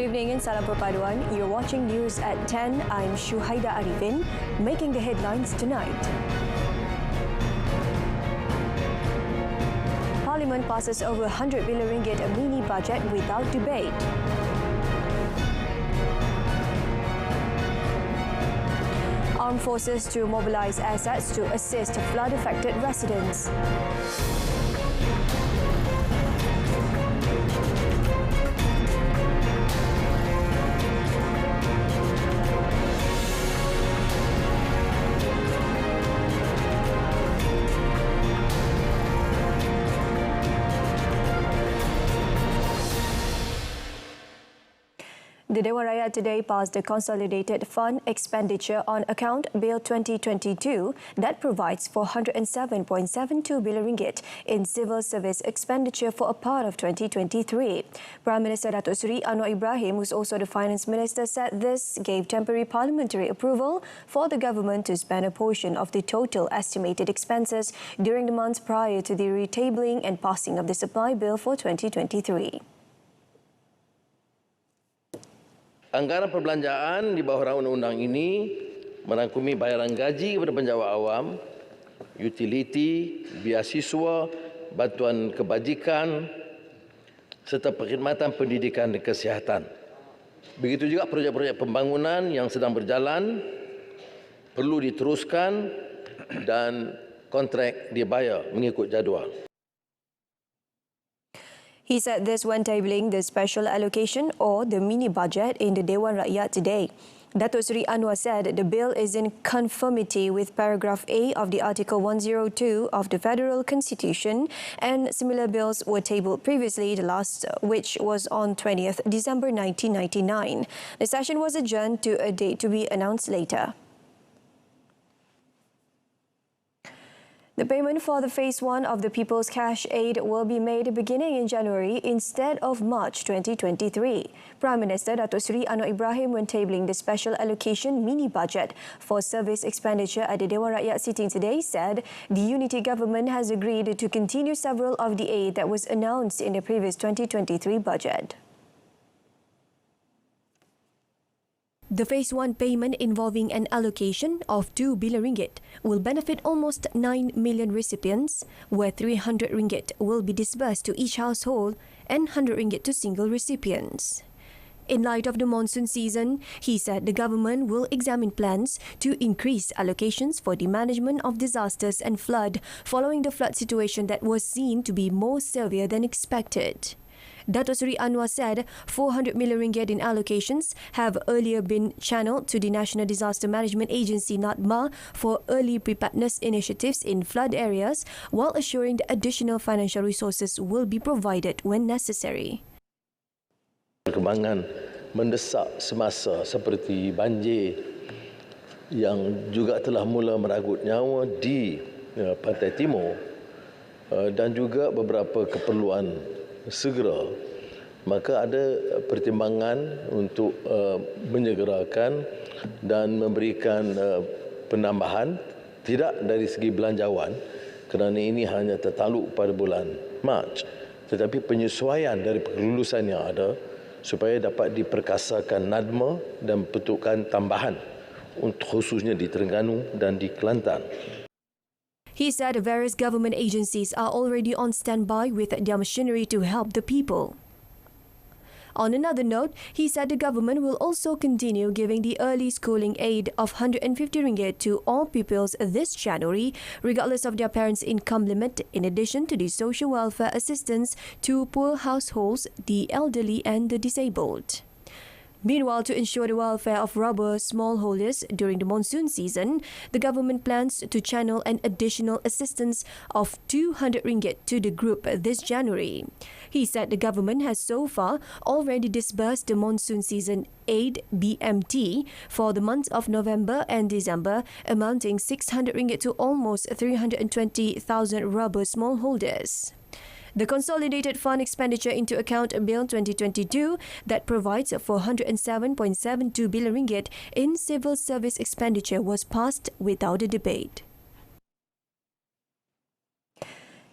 evening and salam perpaduan. You're watching news at 10. I'm Shuhaida Arifin, making the headlines tonight. Parliament passes over 100 billion ringgit a mini budget without debate. Armed forces to mobilise assets to assist flood-affected residents. The Dewan Rakyat today passed the Consolidated Fund Expenditure on Account Bill 2022 that provides for 107.72 billion ringgit in civil service expenditure for a part of 2023. Prime Minister Datuk Seri Anwar Ibrahim, who's also the Finance Minister, said this gave temporary parliamentary approval for the government to spend a portion of the total estimated expenses during the months prior to the retabling and passing of the Supply Bill for 2023. Anggaran perbelanjaan di bawah rancangan undang-undang ini merangkumi bayaran gaji kepada penjawat awam, utiliti, biasiswa, bantuan kebajikan serta perkhidmatan pendidikan dan kesihatan. Begitu juga projek-projek pembangunan yang sedang berjalan perlu diteruskan dan kontrak dibayar mengikut jadual. He said this when tabling the special allocation or the mini budget in the Dewan Rakyat today. Datuk Seri Anwar said the bill is in conformity with paragraph A of the Article 102 of the Federal Constitution, and similar bills were tabled previously, the last which was on 20th December 1999. The session was adjourned to a date to be announced later. The payment for the Phase 1 of the People's Cash Aid will be made beginning in January instead of March 2023. Prime Minister Datuk Seri Anwar Ibrahim, when tabling the special allocation mini budget for service expenditure at the Dewan Rakyat sitting today, said the unity government has agreed to continue several of the aid that was announced in the previous 2023 budget. The Phase 1 payment involving an allocation of 2 billion ringgit will benefit almost 9 million recipients, where 300 ringgit will be disbursed to each household and 100 ringgit to single recipients. In light of the monsoon season, he said the government will examine plans to increase allocations for the management of disasters and flood following the flood situation that was seen to be more severe than expected. Datuk Seri Anwar said 400 million ringgit in allocations have earlier been channeled to the National Disaster Management Agency (NADMA) for early preparedness initiatives in flood areas, while assuring that additional financial resources will be provided when necessary. Perkembangan mendesak semasa seperti banjir yang juga telah mula merenggut nyawa di Pantai Timur dan juga beberapa keperluan segera, maka ada pertimbangan untuk menyegerakan dan memberikan penambahan tidak dari segi belanjawan kerana ini hanya tertaluk pada bulan Mac, tetapi penyesuaian dari kelulusan yang ada supaya dapat diperkasakan NADMA dan peruntukan tambahan untuk khususnya di Terengganu dan di Kelantan. He said various government agencies are already on standby with their machinery to help the people. On another note, he said the government will also continue giving the early schooling aid of 150 ringgit to all pupils this January, regardless of their parents' income limit, in addition to the social welfare assistance to poor households, the elderly and the disabled. Meanwhile, to ensure the welfare of rubber smallholders during the monsoon season, the government plans to channel an additional assistance of 200 ringgit to the group this January. He said the government has so far already disbursed the monsoon season aid BMT for the months of November and December, amounting 600 ringgit to almost 320,000 rubber smallholders. The Consolidated Fund Expenditure into Account Bill 2022 that provides for 107.72 billion ringgit in civil service expenditure was passed without a debate.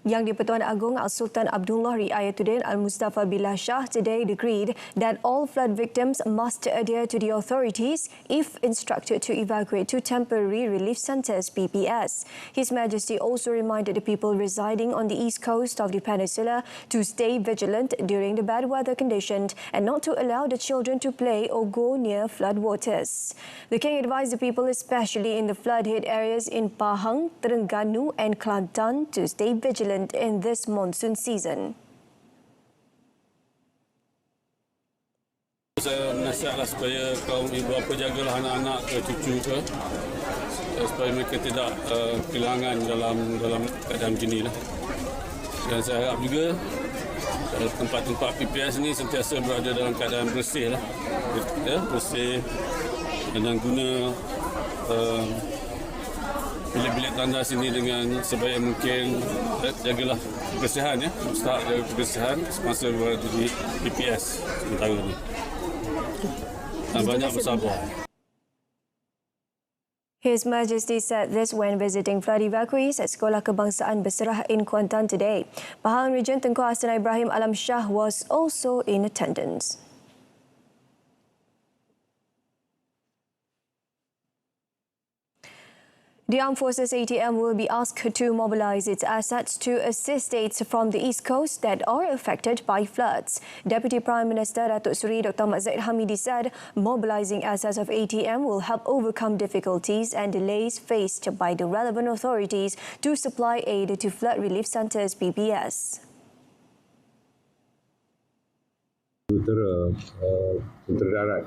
Yang di-Pertuan Agong Sultan Abdullah Riayatuddin Al-Mustafa Billah Shah today decreed that all flood victims must adhere to the authorities if instructed to evacuate to temporary relief centres (PPS). His Majesty also reminded the people residing on the east coast of the peninsula to stay vigilant during the bad weather conditions and not to allow the children to play or go near flood waters. The King advised the people, especially in the flood-hit areas in Pahang, Terengganu and Kelantan, to stay vigilant in this monsoon season. Saya menasihatlah supaya kaum ibu bapa jagalah anak-anak ke cucu ke supaya mereka tidak kehilangan dalam keadaan begini lah. Dan saya harap juga tempat-tempat PPS ni sentiasa berada dalam keadaan bersih lah. Ya, bersih dan guna bilik-bilik tandas ini dengan sebaik mungkin. Jagalah kebersihan ya, mustahak jaga kebersihan semasa berada di PPS sementara ini. Dan banyak bersabar. His Majesty said this when visiting flood evacuees at Sekolah Kebangsaan Berserah in Kuantan today. Pahang Region Tengku Hassan Ibrahim Alam Shah was also in attendance. The Armed Forces ATM will be asked to mobilise its assets to assist states from the East Coast that are affected by floods. Deputy Prime Minister Datuk Seri Dr. Ahmad Zahid Hamidi said mobilising assets of ATM will help overcome difficulties and delays faced by the relevant authorities to supply aid to flood relief centres (PPS). Tentera Darat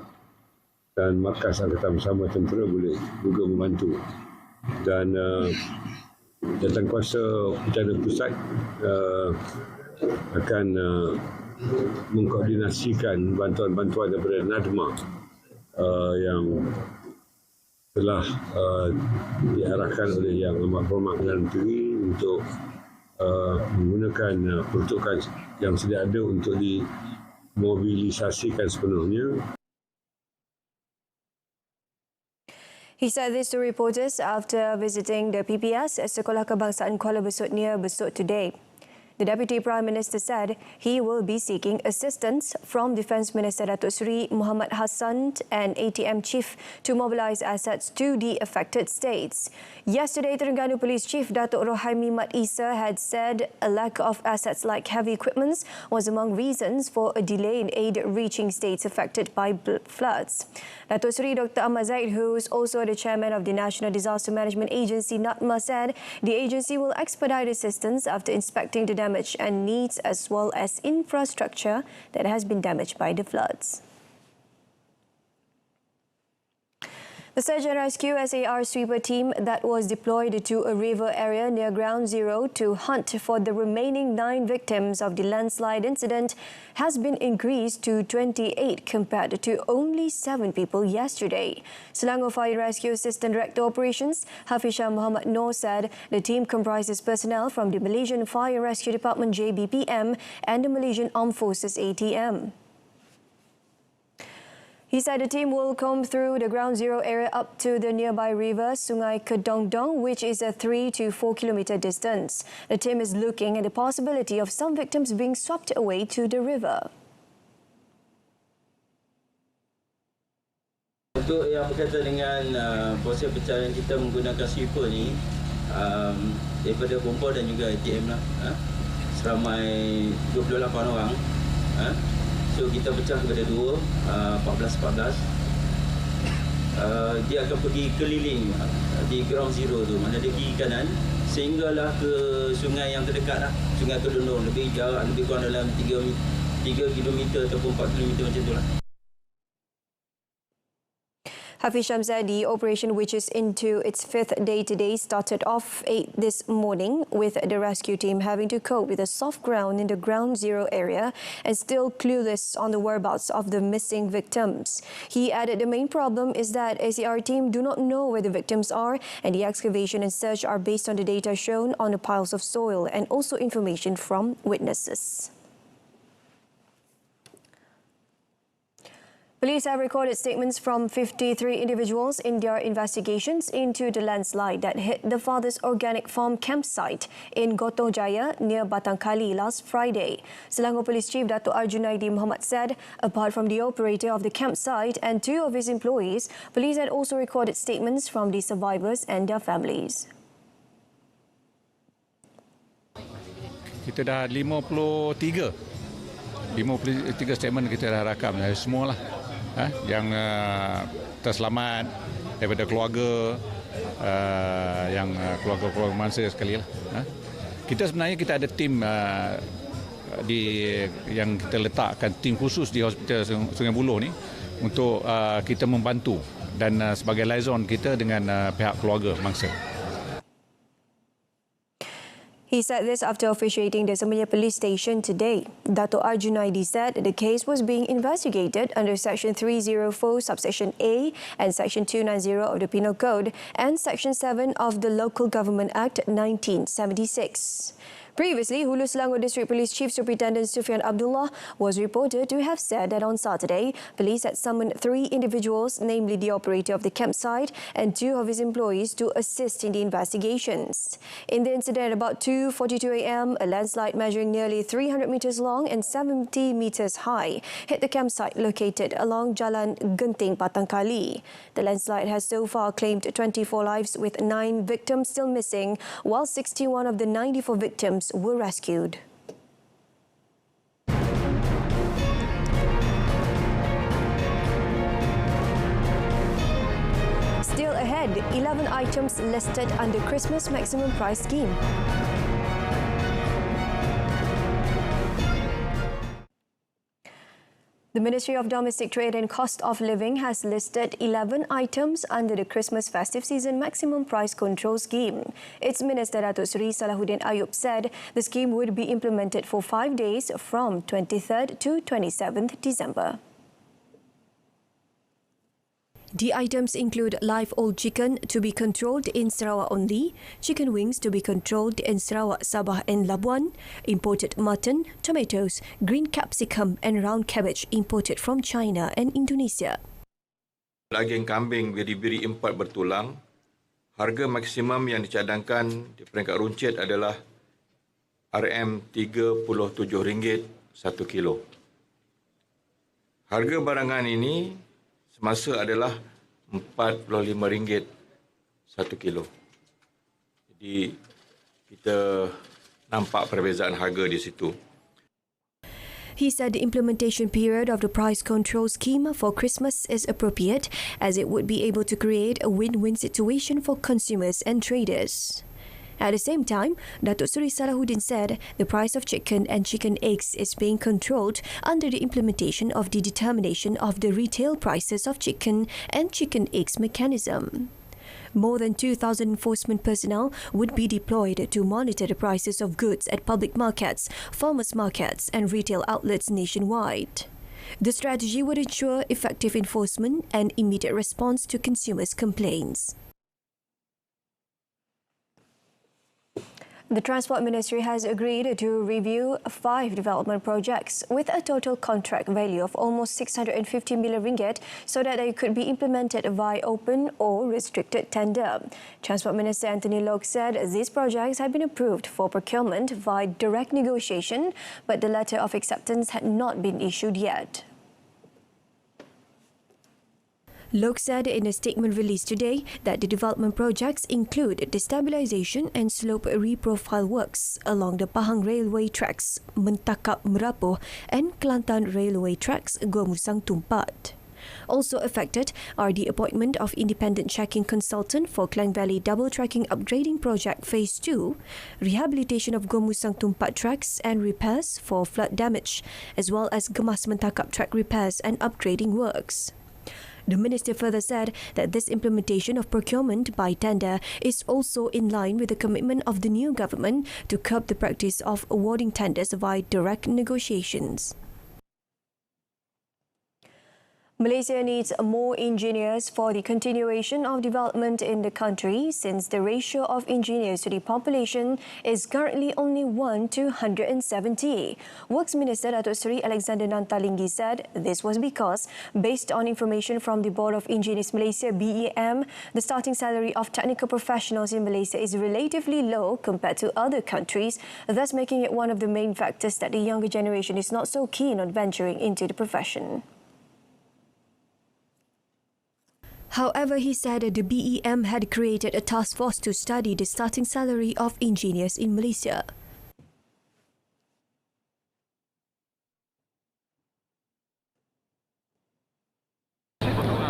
dan Markas Angkatan Bersama Tentera boleh juga membantu. Dan Jawatankuasa Bencana Pusat akan mengkoordinasikan bantuan-bantuan daripada NADMA yang telah diarahkan oleh Yang Amat Berhormat Perdana Menteri untuk menggunakan peruntukan yang sedia ada untuk dimobilisasikan sepenuhnya. He said this to reporters after visiting the PPS at Sekolah Kebangsaan Kuala Besut near Besut today. The Deputy Prime Minister said he will be seeking assistance from Defence Minister Datuk Seri Muhammad Hassan and ATM Chief to mobilise assets to the affected states. Yesterday, Terengganu Police Chief Datuk Rohaimi Mat Isa had said a lack of assets like heavy equipments was among reasons for a delay in aid reaching states affected by floods. Datuk Seri Dr. Ahmad Zahid, who is also the chairman of the National Disaster Management Agency, NADMA, said the agency will expedite assistance after inspecting the damage and needs as well as infrastructure that has been damaged by the floods. The Search and Rescue SAR sweeper team that was deployed to a river area near Ground Zero to hunt for the remaining 9 victims of the landslide incident has been increased to 28 compared to only 7 people yesterday. Selangor Fire and Rescue Assistant Director Operations Hafizah Muhammad Noor said the team comprises personnel from the Malaysian Fire and Rescue Department JBPM and the Malaysian Armed Forces ATM. He said the team will comb through the Ground Zero area up to the nearby river Sungai Kedongdong, which is a 3 to 4 kilometre distance. The team is looking at the possibility of some victims being swept away to the river. Untuk yang berkaitan dengan proses pencarian kita menggunakan sweeper ni, daripada bomba dan juga ATM lah, seramai 28 orang. So kita pecah kepada 2, 14-14. Dia akan pergi keliling di Ground Zero tu, mana dia kiri kanan, sehinggalah ke sungai yang terdekat lah, Sungai Kedondong, lebih jarak lebih kurang dalam 3 km ataupun 4 km macam tu lah. Hafizah said the operation, which is into its 5th day today, started off 8 this morning with the rescue team having to cope with the soft ground in the Ground Zero area and still clueless on the whereabouts of the missing victims. He added the main problem is that SAR team do not know where the victims are, and the excavation and search are based on the data shown on the piles of soil and also information from witnesses. Police have recorded statements from 53 individuals in their investigations into the landslide that hit the father's organic farm campsite in Gotong Jaya near Batang Kali last Friday. Selangor Police Chief Datuk Arjunaidi Muhammad said, apart from the operator of the campsite and 2 of his employees, police had also recorded statements from the survivors and their families. Kita dah 53 statement kita dah rakam semualah yang terselamat daripada keluarga yang keluarga mangsa sekali lah. Kita sebenarnya kita ada tim yang kita letakkan tim khusus di Hospital Sungai Buloh ni untuk kita membantu dan sebagai liaison kita dengan pihak keluarga mangsa. He said this after officiating the Semasa police station today. Dato' Arjunaidi said the case was being investigated under Section 304 subsection A and Section 290 of the Penal Code and Section 7 of the Local Government Act 1976. Previously, Hulu Selangor District Police Chief Superintendent Sufian Abdullah was reported to have said that on Saturday, police had summoned 3 individuals, namely the operator of the campsite and 2 of his employees, to assist in the investigations. In the incident, about 2:42 a.m., a landslide measuring nearly 300 metres long and 70 metres high hit the campsite located along Jalan Genting, Batang Kali. The landslide has so far claimed 24 lives, with 9 victims still missing, while 61 of the 94 victims were rescued. Still ahead, 11 items listed under Christmas maximum price scheme. The Ministry of Domestic Trade and Cost of Living has listed 11 items under the Christmas festive season maximum price control scheme. Its Minister Datuk Seri Salahuddin Ayub said the scheme would be implemented for 5 days from 23rd to 27th December. The items include live old chicken to be controlled in Sarawak only, chicken wings to be controlled in Sarawak, Sabah and Labuan, imported mutton, tomatoes, green capsicum and round cabbage imported from China and Indonesia. Daging kambing biri-biri import bertulang, harga maksimum yang dicadangkan di peringkat runcit adalah RM37 1 kilo. Harga barangan ini semasa adalah RM45 1 kilo. Jadi kita nampak perbezaan harga di situ. He said the implementation period of the price control scheme for Christmas is appropriate, as it would be able to create a win-win situation for consumers and traders. At the same time, Datuk Seri Salahuddin said the price of chicken and chicken eggs is being controlled under the implementation of the determination of the retail prices of chicken and chicken eggs mechanism. More than 2,000 enforcement personnel would be deployed to monitor the prices of goods at public markets, farmers' markets and retail outlets nationwide. The strategy would ensure effective enforcement and immediate response to consumers' complaints. The Transport Ministry has agreed to review 5 development projects with a total contract value of almost RM650 million so that they could be implemented via open or restricted tender. Transport Minister Anthony Loke said these projects had been approved for procurement via direct negotiation, but the letter of acceptance had not been issued yet. Loke said in a statement released today that the development projects include the stabilisation and slope reprofile works along the Pahang Railway tracks, Mentakap Merapoh and Kelantan Railway tracks, Gomusang Tumpat. Also affected are the appointment of independent checking consultant for Klang Valley Double Tracking Upgrading Project Phase 2, rehabilitation of Gomusang Tumpat tracks and repairs for flood damage, as well as Gemas Mentakap track repairs and upgrading works. The Minister further said that this implementation of procurement by tender is also in line with the commitment of the new government to curb the practice of awarding tenders via direct negotiations. Malaysia needs more engineers for the continuation of development in the country since the ratio of engineers to the population is currently only 1 to 170. Works Minister Datuk Seri Alexander Nantalinggi said this was because, based on information from the Board of Engineers Malaysia (BEM), the starting salary of technical professionals in Malaysia is relatively low compared to other countries, thus making it one of the main factors that the younger generation is not so keen on venturing into the profession. However, he said the BEM had created a task force to study the starting salary of engineers in Malaysia.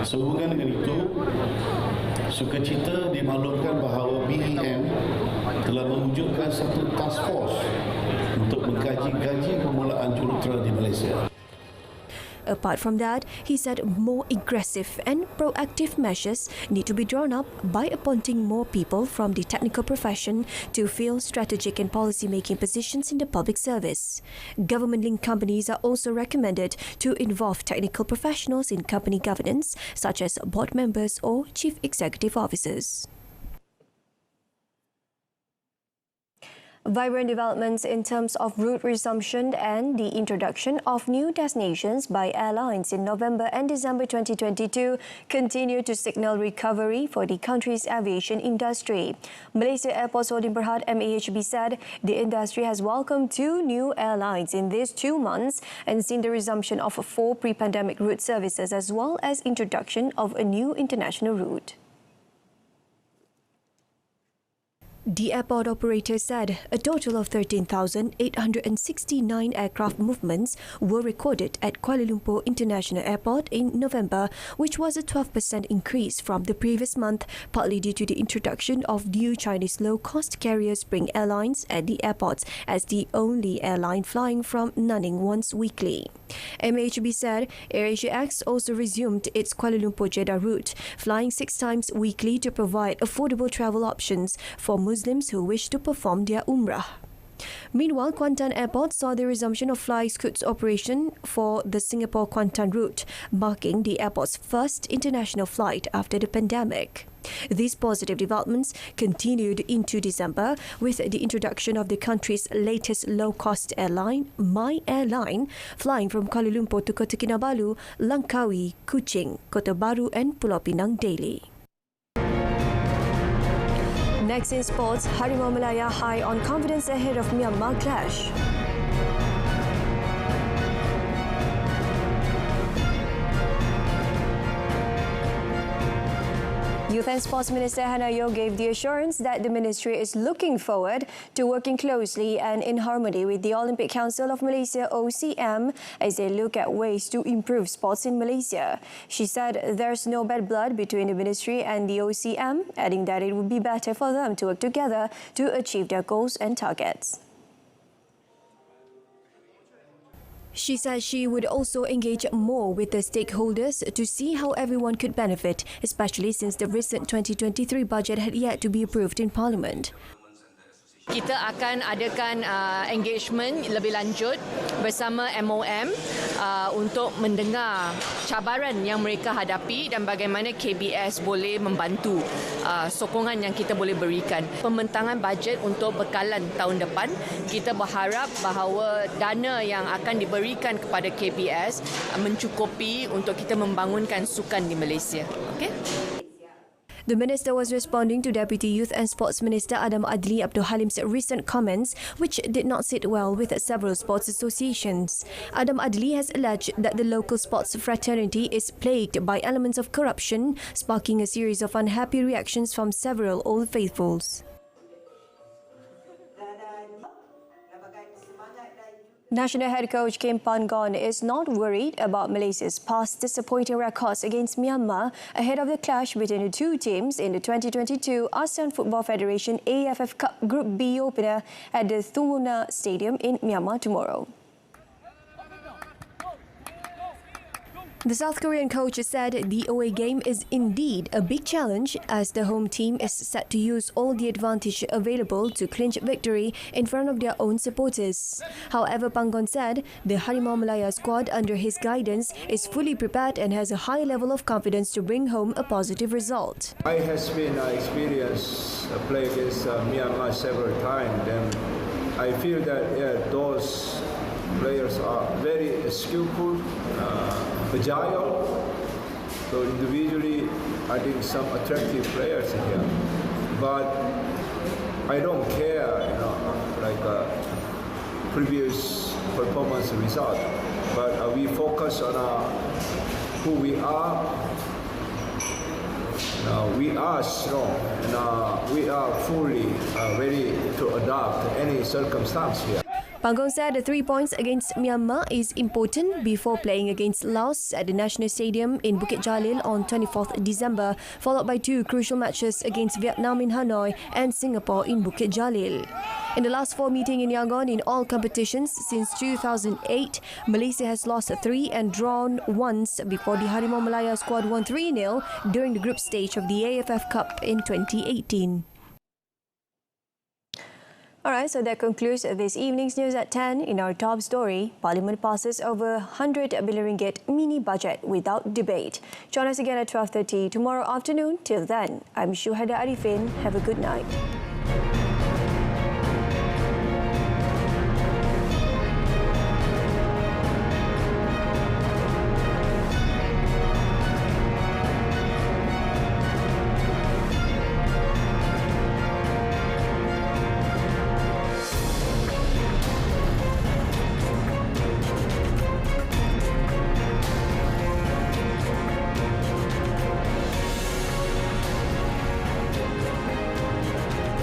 Sehubungan dengan itu, sukacita dimaklumkan bahawa BEM telah mewujudkan satu task force untuk mengkaji gaji permulaan jurutera di Malaysia. Apart from that, he said more aggressive and proactive measures need to be drawn up by appointing more people from the technical profession to fill strategic and policy-making positions in the public service. Government-linked companies are also recommended to involve technical professionals in company governance, such as board members or chief executive officers. Vibrant developments in terms of route resumption and the introduction of new destinations by airlines in November and December 2022 continue to signal recovery for the country's aviation industry. Malaysia Airports Holding Berhad MAHB said the industry has welcomed 2 new airlines in these 2 months and seen the resumption of 4 pre-pandemic route services as well as introduction of a new international route. The airport operator said a total of 13,869 aircraft movements were recorded at Kuala Lumpur International Airport in November, which was a 12% increase from the previous month, partly due to the introduction of new Chinese low-cost carrier Spring Airlines at the airports as the only airline flying from Nanning once weekly. MHB said AirAsia X also resumed its Kuala Lumpur-Jeddah route, flying 6 times weekly to provide affordable travel options for Muslims who wish to perform their Umrah. Meanwhile, Kuantan Airport saw the resumption of Fly Scoot's operation for the Singapore-Kuantan route, marking the airport's first international flight after the pandemic. These positive developments continued into December with the introduction of the country's latest low-cost airline, My Airline, flying from Kuala Lumpur to Kota Kinabalu, Langkawi, Kuching, Kota Baru and Pulau Pinang daily. Next in sports, Harimau Malaya high on confidence ahead of Myanmar clash. Youth and Sports Minister Hannah Yeoh gave the assurance that the ministry is looking forward to working closely and in harmony with the Olympic Council of Malaysia (OCM) as they look at ways to improve sports in Malaysia. She said there's no bad blood between the ministry and the OCM, adding that it would be better for them to work together to achieve their goals and targets. She said she would also engage more with the stakeholders to see how everyone could benefit, especially since the recent 2023 budget had yet to be approved in Parliament. Kita akan adakan engagement lebih lanjut bersama MOM untuk mendengar cabaran yang mereka hadapi dan bagaimana KBS boleh membantu sokongan yang kita boleh berikan. Pembentangan bajet untuk bekalan tahun depan, kita berharap bahawa dana yang akan diberikan kepada KBS mencukupi untuk kita membangunkan sukan di Malaysia. Okay? The minister was responding to Deputy Youth and Sports Minister Adam Adli Abdul Halim's recent comments, which did not sit well with several sports associations. Adam Adli has alleged that the local sports fraternity is plagued by elements of corruption, sparking a series of unhappy reactions from several Old Faithfuls. National head coach Kim Pan-gon is not worried about Malaysia's past disappointing records against Myanmar ahead of the clash between the two teams in the 2022 ASEAN Football Federation AFF Cup Group B opener at the Thunguna Stadium in Myanmar tomorrow. The South Korean coach said the away game is indeed a big challenge as the home team is set to use all the advantage available to clinch victory in front of their own supporters. However, Panggon said the Harimau Malaya squad under his guidance is fully prepared and has a high level of confidence to bring home a positive result. I has been experienced play against Myanmar several times, and I feel that those players are very skillful, agile. So individually, I think some attractive players here. But I don't care, like previous performance result. But we focus on who we are. We are strong, and we are fully ready to adapt to any circumstance here. Panggon said the 3 points against Myanmar is important before playing against Laos at the National Stadium in Bukit Jalil on 24th December, followed by 2 crucial matches against Vietnam in Hanoi and Singapore in Bukit Jalil. In the last 4 meetings in Yangon in all competitions since 2008, Malaysia has lost 3 and drawn once before the Harimau Malaya squad won 3-0 during the group stage of the AFF Cup in 2018. Alright, so that concludes this evening's news at 10. In our top story, Parliament passes over 100 billion ringgit mini budget without debate. Join us again at 12:30 tomorrow afternoon. Till then, I'm Shuhada Arifin. Have a good night.